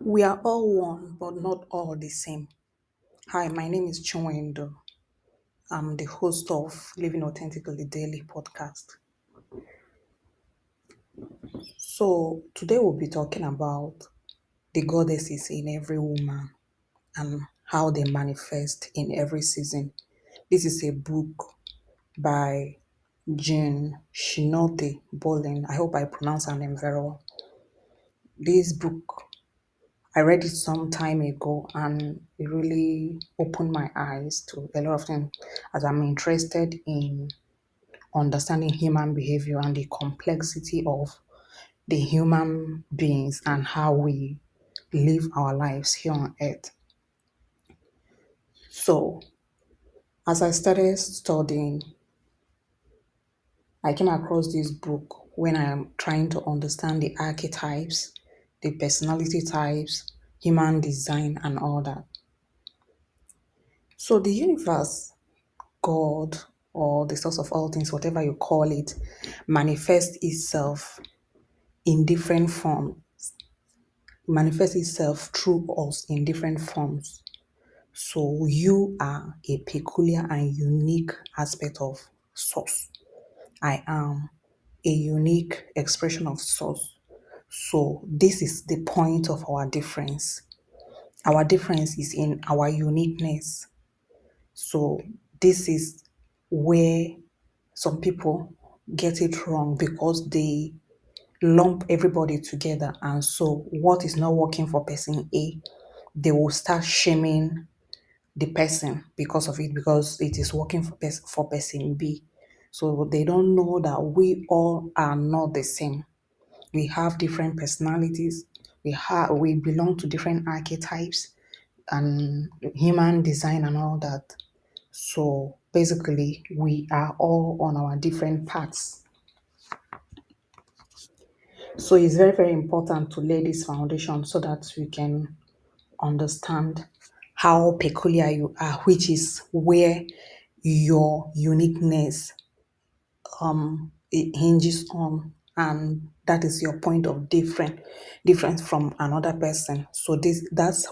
We are all one, but not all the same. Hi, my name is Chinwendo. I'm the host of Living Authentically Daily podcast. So, today we'll be talking about the goddesses in every woman and how they manifest in every season. This is a book by Jean Shinoda Bolen. I hope I pronounce her name very well. This book I read it some time ago and it really opened my eyes to a lot of things as I'm interested in understanding human behavior and the complexity of the human beings and how we live our lives here on earth. So, as I started studying, I came across this book when I am trying to understand the archetypes, the personality types, human design, and all that. So, the universe God or the source of all things, whatever you call it, manifests itself in different forms, manifests itself through us in different forms. So you are a peculiar and unique aspect of source. I am a unique expression of source. So this is the point of our difference. Our difference is in our uniqueness. So this is where some people get it wrong because they lump everybody together. And so what is not working for person A, they will start shaming the person because of it, because it is working for person B. So they don't know that we all are not the same. We have different personalities. We belong to different archetypes and human design and all that. So basically, we are all on our different paths. So it's very, very important to lay this foundation so that we can understand how peculiar you are, which is where your uniqueness it hinges on, and that is your point of difference from another person. So that's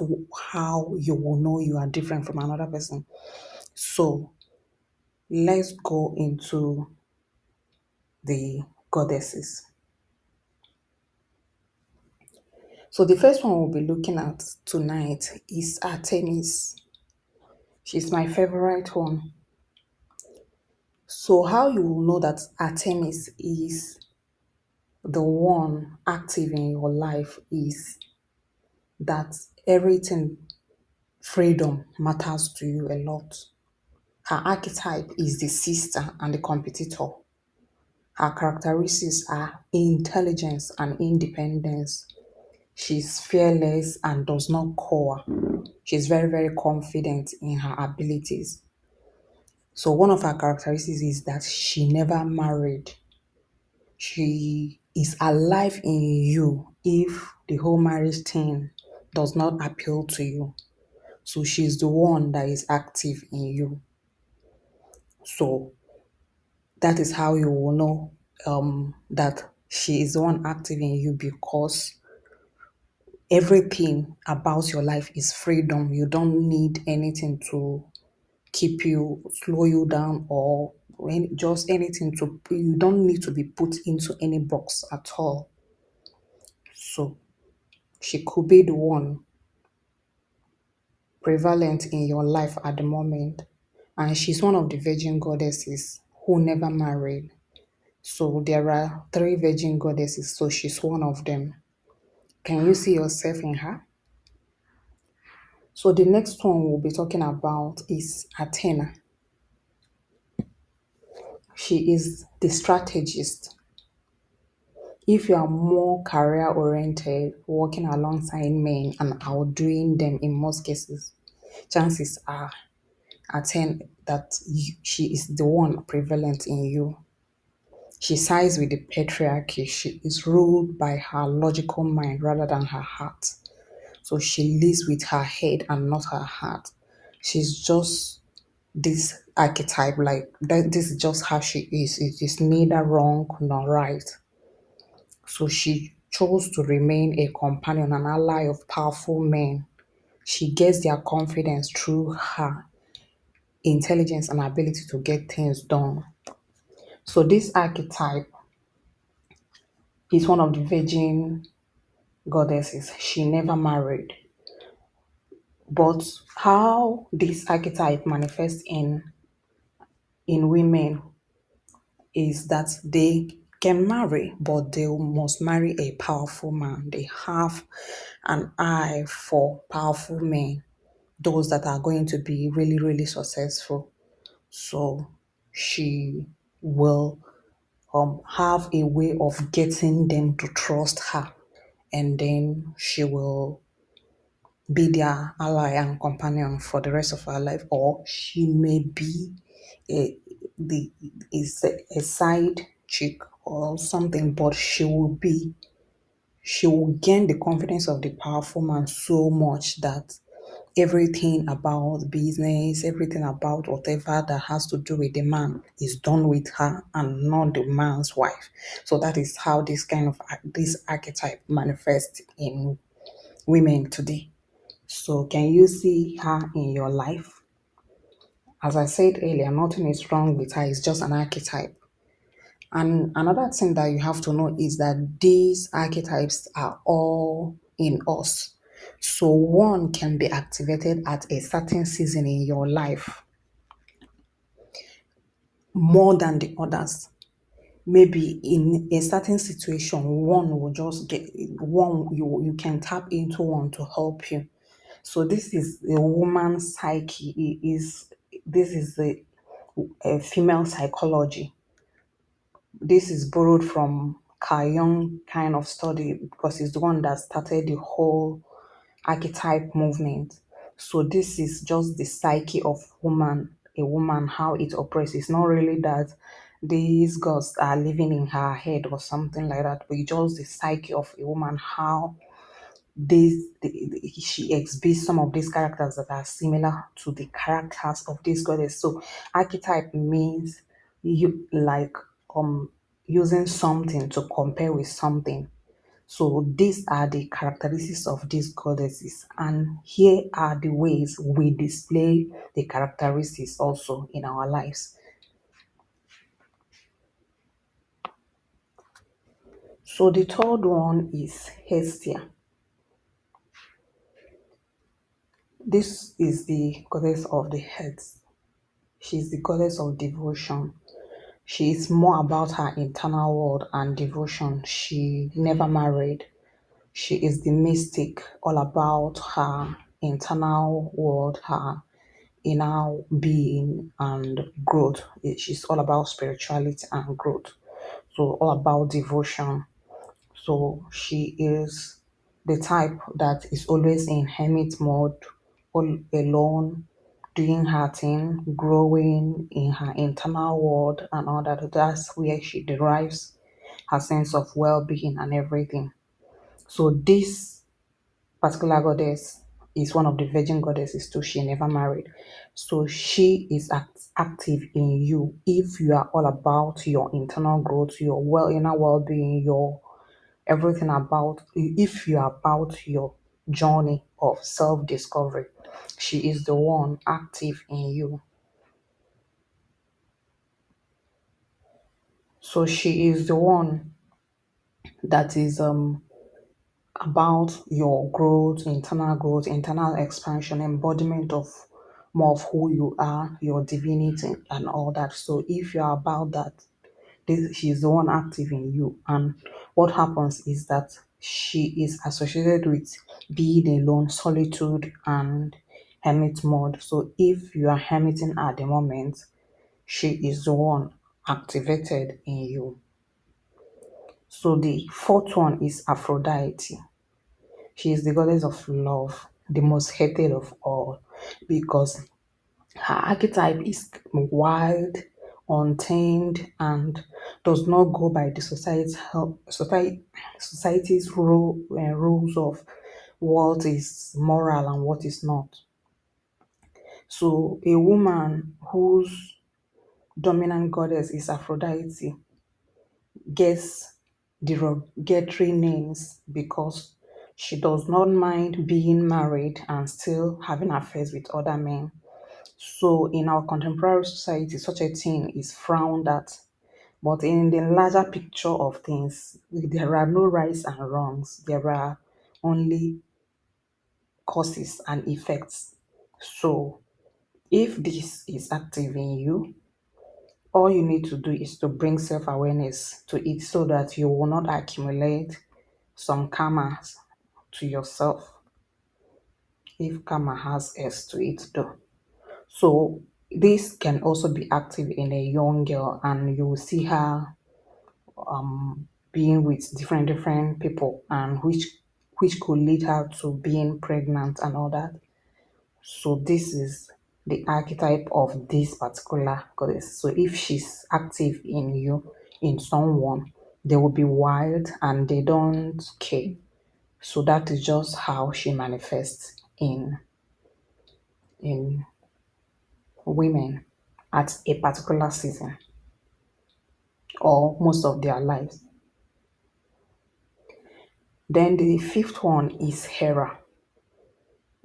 how you will know you are different from another person. So let's go into the goddesses. So the first one we'll be looking at tonight is Artemis. She's my favorite one. So how you will know that Artemis is the one active in your life is that everything freedom matters to you a lot. Her archetype is the sister and the competitor. Her characteristics are intelligence and independence. She's fearless and does not cower. She's very, very confident in her abilities. So one of her characteristics is that she never married. She is alive in you if the whole marriage thing does not appeal to you. So she's the one that is active in you. So that is how you will know that she is the one active in you, because everything about your life is freedom. You don't need anything to keep you, slow you down, or just anything to, you don't need to be put into any box at all. So she could be the one prevalent in your life at the moment. And she's one of the virgin goddesses who never married. So there are three virgin goddesses, so she's one of them. Can you see yourself in her? So the next one we'll be talking about is Athena. She is the strategist. If you are more career oriented, working alongside men and outdoing them in most cases, chances are she is the one prevalent in you. She sides with the patriarchy. She is ruled by her logical mind rather than her heart. So she lives with her head and not her heart. She's just this archetype, like that. This is just how she is. It is neither wrong nor right. So she chose to remain a companion and ally of powerful men. She gets their confidence through her intelligence and ability to get things done. So this archetype is one of the virgin goddesses. She never married. But how this archetype manifests in women is that they can marry, but they must marry a powerful man. They have an eye for powerful men, those that are going to be really, really successful. So she will have a way of getting them to trust her, and then she will be their ally and companion for the rest of her life, or she may be a the is a side chick or something, but she will gain the confidence of the powerful man so much that everything about business, everything about whatever that has to do with the man is done with her and not the man's wife. So that is how this archetype manifests in women today. So can you see her in your life? As I said earlier, nothing is wrong with her, it's just an archetype. And another thing that you have to know is that these archetypes are all in us. So one can be activated at a certain season in your life more than the others. Maybe in a certain situation, one will just get one, you can tap into one to help you. So this is a woman's psyche. This is a female psychology. This is borrowed from Carl Jung kind of study because he's the one that started the whole archetype movement. So this is just the psyche of a woman, how it operates. It's not really that these gods are living in her head or something like that, but it's just the psyche of a woman, how she exhibits some of these characters that are similar to the characters of this goddess. So archetype means you like using something to compare with something. So these are the characteristics of these goddesses, and here are the ways we display the characteristics also in our lives. So the third one is Hestia. This is the goddess of the heads. She's the goddess of devotion. She is more about her internal world and devotion. She never married. She is the mystic, all about her internal world, her inner being and growth. She's all about spirituality and growth. So all about devotion. So she is the type that is always in hermit mode, all alone, doing her thing, growing in her internal world and all that. That's where she derives her sense of well-being and everything. So this particular goddess is one of the virgin goddesses too. She never married. So she is active in you if you are all about your internal growth, your inner well-being, your everything about if you are about your journey of self-discovery. She is the one active in you. So she is the one that is about your growth, internal expansion, embodiment of more of who you are, your divinity, and all that. So if you are about that, she's the one active in you. And what happens is that she is associated with being alone, solitude, and hermit mode. So if you are hermiting at the moment, she is the one activated in you. So the fourth one is Aphrodite. She is the goddess of love, the most hated of all, because her archetype is wild, untamed, and does not go by the society's rules of what is moral and what is not. So, a woman whose dominant goddess is Aphrodite gets derogatory names because she does not mind being married and still having affairs with other men. So in our contemporary society, such a thing is frowned at. But in the larger picture of things, there are no rights and wrongs. There are only causes and effects. So if this is active in you, all you need to do is to bring self-awareness to it so that you will not accumulate some karma to yourself if karma has S to it though. So this can also be active in a young girl and you will see her being with different people and which could lead her to being pregnant and all that. So this is the archetype of this particular goddess. So if she's active in you, in someone, they will be wild and they don't care. So that is just how she manifests in women at a particular season or most of their lives. Then the fifth one is Hera.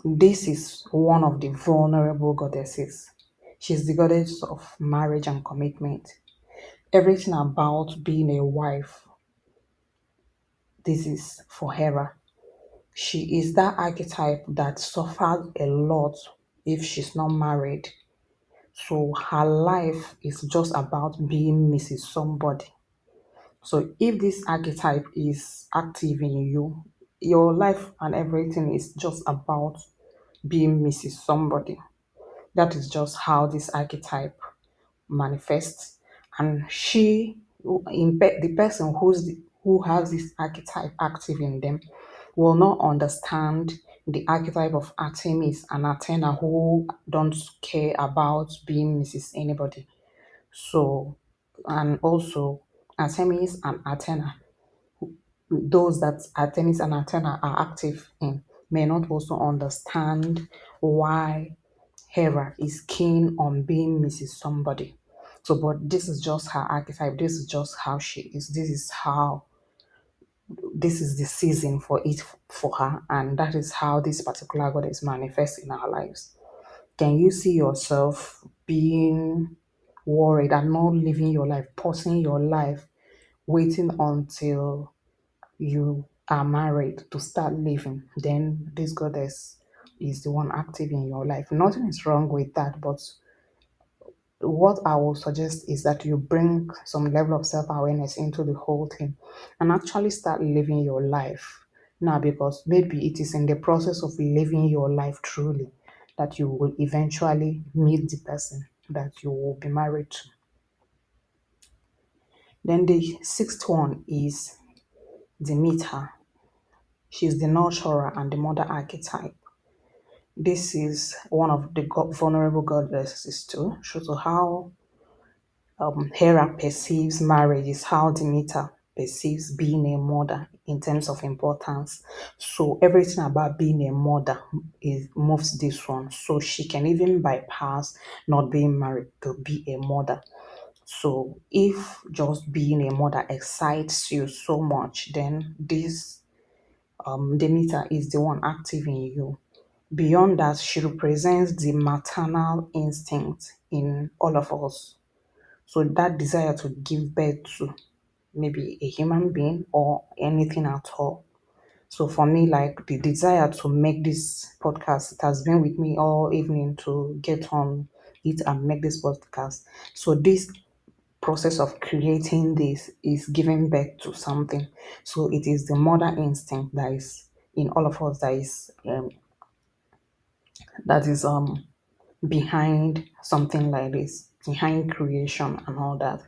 This is one of the vulnerable goddesses. She's the goddess of marriage and commitment. Everything about being a wife, this is for Hera. She is that archetype that suffers a lot if she's not married. So her life is just about being Mrs. Somebody. So if this archetype is active in you, your life and everything is just about being Mrs. Somebody. That is just how this archetype manifests. And the person who has this archetype active in them will not understand the archetype of Artemis and Athena who don't care about being Mrs. Anybody. So, and also Artemis and Athena, those that Artemis and Athena are active in, may not also understand why Hera is keen on being Mrs. Somebody. So, but this is just her archetype. This is just how she is. This is the season for it for her, and that is how this particular goddess manifests in our lives. Can you see yourself being worried and not living your life, pausing your life, waiting until you are married to start living? Then this goddess is the one active in your life. Nothing is wrong with that, but what I will suggest is that you bring some level of self awareness into the whole thing and actually start living your life now, because maybe it is in the process of living your life truly that you will eventually meet the person that you will be married to. Then the sixth one is Demeter. She's the nurturer and the mother archetype. This is one of the vulnerable goddesses too. So how Hera perceives marriage is how Demeter perceives being a mother in terms of importance. So everything about being a mother is moves this one. So she can even bypass not being married to be a mother. So if just being a mother excites you so much, then this Demeter is the one active in you. Beyond that, she represents the maternal instinct in all of us. So that desire to give birth to maybe a human being or anything at all. So for me, like the desire to make this podcast, it has been with me all evening to get on it and make this podcast. So this process of creating this is giving birth to something. So it is the mother instinct that is in all of us that is behind something like this, behind creation and all that.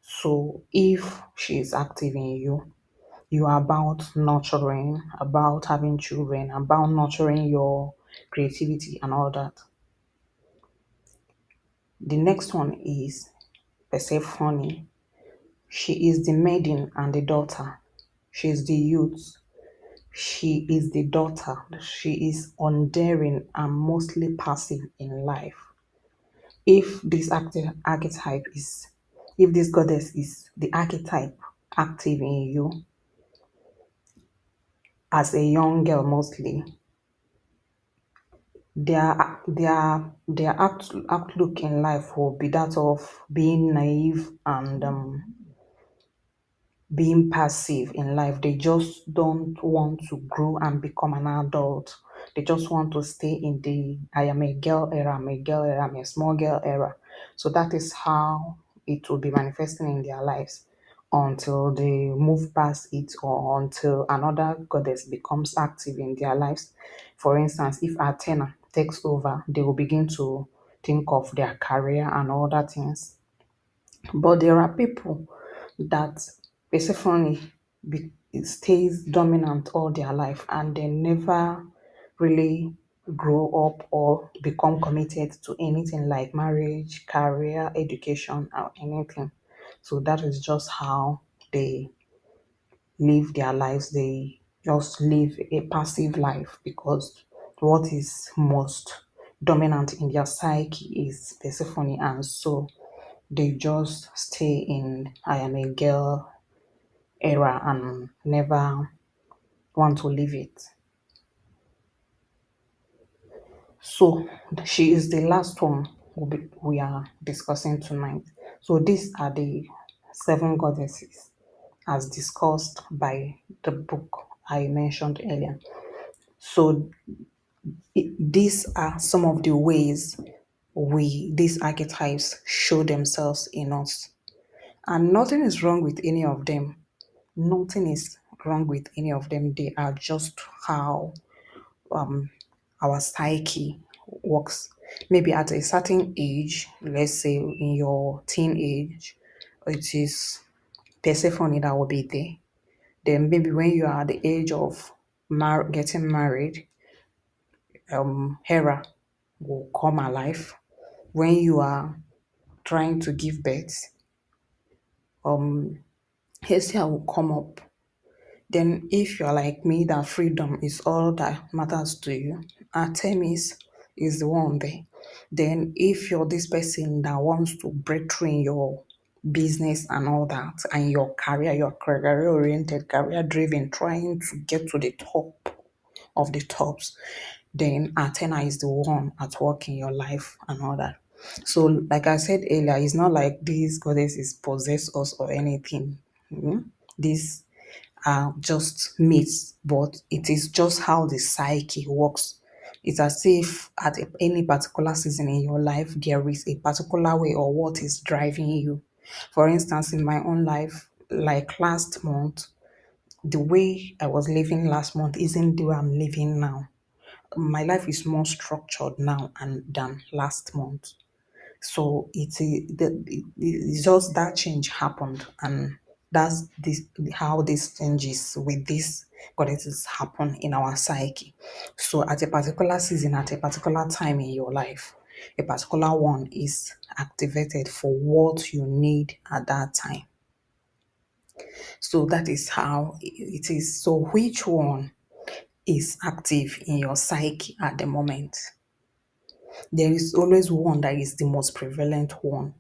So if she is active in you, you are about nurturing, about having children, about nurturing your creativity and all that. The next one is Persephone. She is the maiden and the daughter. She is the youth. She is the daughter. She is undaring and mostly passive in life. If this archetype is, if this goddess is the archetype active in you as a young girl mostly, their outlook in life will be that of being naive and being passive in life. They just don't want to grow and become an adult. They just want to stay in the I am a girl era, I'm a girl era, I'm a small girl era. So that is how it will be manifesting in their lives until they move past it or until another goddess becomes active in their lives. For instance, if Athena takes over, they will begin to think of their career and other things. But there are people that Persephone stays dominant all their life and they never really grow up or become committed to anything like marriage, career, education, or anything. So that is just how they live their lives. They just live a passive life because what is most dominant in their psyche is Persephone, and so they just stay in I am a girl era and never want to leave it. So she is the last one we are discussing tonight. So these are the seven goddesses as discussed by the book I mentioned earlier. So these are some of the ways these archetypes show themselves in us. And nothing is wrong with any of them. Nothing is wrong with any of them. They are just how um, our psyche works. Maybe at a certain age, let's say in your teenage, it is Persephone that will be there. Then maybe when you are at the age of getting married, Hera will come alive. When you are trying to give birth, Hestia will come up. Then, if you're like me, that freedom is all that matters to you, Artemis is the one there. Then, if you're this person that wants to break through in your business and all that, and your career, your career oriented, career driven, trying to get to the top of the tops, then Athena is the one at work in your life and all that. So, like I said earlier, it's not like these goddesses possess us or anything. These are just myths, but it is just how the psyche works. It's as if at any particular season in your life, there is a particular way or what is driving you. For instance, in my own life, like last month, the way I was living last month isn't the way I'm living now. My life is more structured now and than last month. So it's just that change happened, and that's this how these changes with this qualities happen in our psyche. So at a particular season, at a particular time in your life, a particular one is activated for what you need at that time. So that is how it is. So which one is active in your psyche at the moment? There is always one that is the most prevalent one.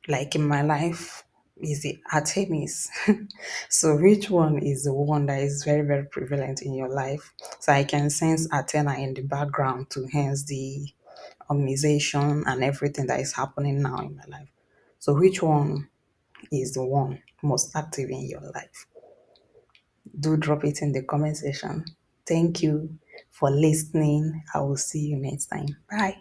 Like in my life, is the Artemis. So which one is the one that is very, very prevalent in your life? So I can sense Athena in the background to hence the organization and everything that is happening now in my life. So which one is the one most active in your life? Do drop it in the comment section. Thank you for listening. I will see you next time. Bye.